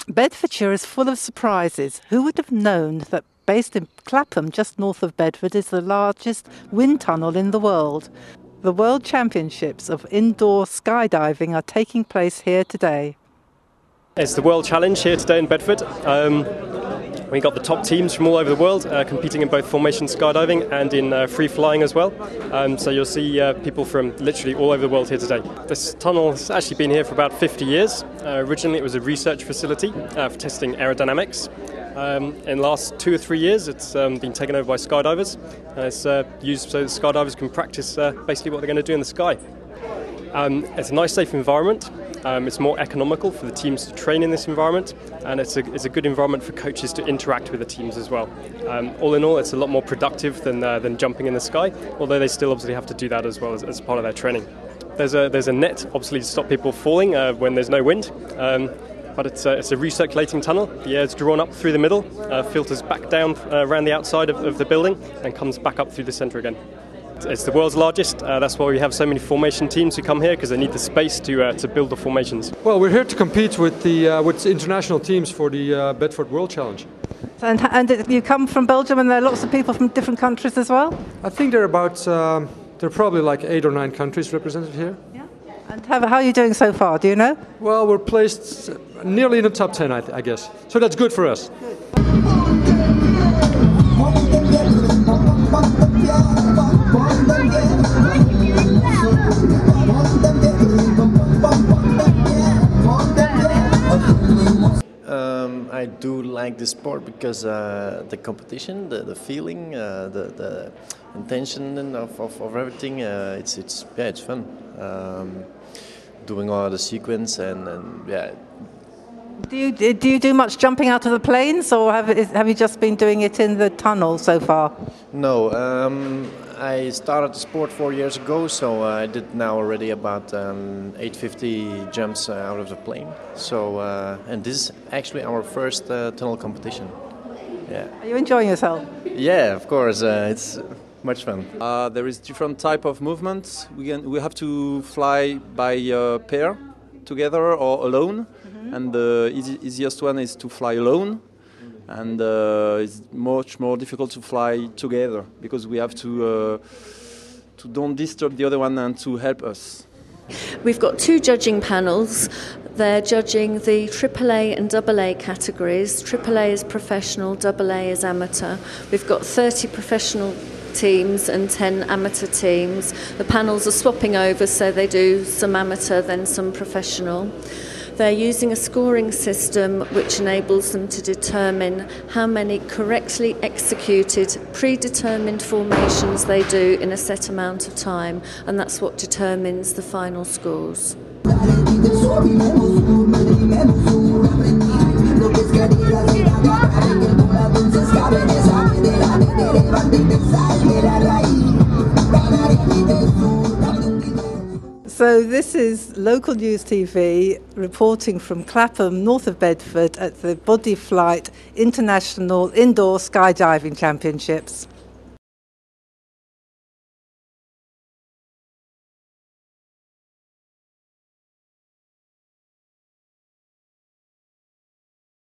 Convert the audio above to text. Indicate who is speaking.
Speaker 1: Bedfordshire is full of surprises. Who would have known that based in Clapham, just north of Bedford, is the largest wind tunnel in the world? The World Championships of Indoor Skydiving are taking place here today.
Speaker 2: It's the World Challenge here today in Bedford. We got the top teams from all over the world competing in both formation skydiving and in free flying as well. So you'll see people from literally all over the world here today. This tunnel has actually been here for about 50 years. Originally it was a research facility for testing aerodynamics. In the last 2 or 3 years it's been taken over by skydivers. It's used so that skydivers can practice basically what they're going to do in the sky. It's a nice, safe environment. It's more economical for the teams to train in this environment, and it's a good environment for coaches to interact with the teams as well. All in all, it's a lot more productive than jumping in the sky, although they still obviously have to do that as well as part of their training. There's a net, obviously, to stop people falling when there's no wind, but it's a recirculating tunnel. The air is drawn up through the middle, filters back down around the outside of the building, and comes back up through the centre again. It's the world's largest. That's why we have so many formation teams who come here, because they need the space to build the formations.
Speaker 3: Well, we're here to compete with international teams for the Bedford World Challenge.
Speaker 1: And you come from Belgium, and there are lots of people from different countries as well?
Speaker 3: I think there are probably like 8 or 9 countries represented here.
Speaker 1: Yeah. And how are you doing so far? Do you know?
Speaker 3: Well, we're placed nearly in the top 10, I guess. So that's good for us. Good.
Speaker 4: I do like the sport because the competition, the feeling, the intention of everything. It's fun. Doing all the sequence and yeah.
Speaker 1: Do you do much jumping out of the planes, or have you just been doing it in the tunnel so far?
Speaker 4: No, I started the sport 4 years ago, so I did now already about 850 jumps out of the plane. So and this is actually our first tunnel competition. Yeah.
Speaker 1: Are you enjoying yourself?
Speaker 4: Yeah, of course. It's much fun.
Speaker 5: There is different type of movements. We have to fly by pair, together or alone. And the easiest one is to fly alone, and it's much more difficult to fly together because we have to don't disturb the other one and to help us.
Speaker 6: We've got 2 judging panels. They're judging the AAA and AA categories. AAA is professional, AA is amateur. We've got 30 professional teams and 10 amateur teams. The panels are swapping over, so they do some amateur, then some professional. They're using a scoring system which enables them to determine how many correctly executed, predetermined formations they do in a set amount of time, and that's what determines the final scores.
Speaker 1: So this is Local News TV reporting from Clapham, north of Bedford, at the Body Flight International Indoor Skydiving Championships.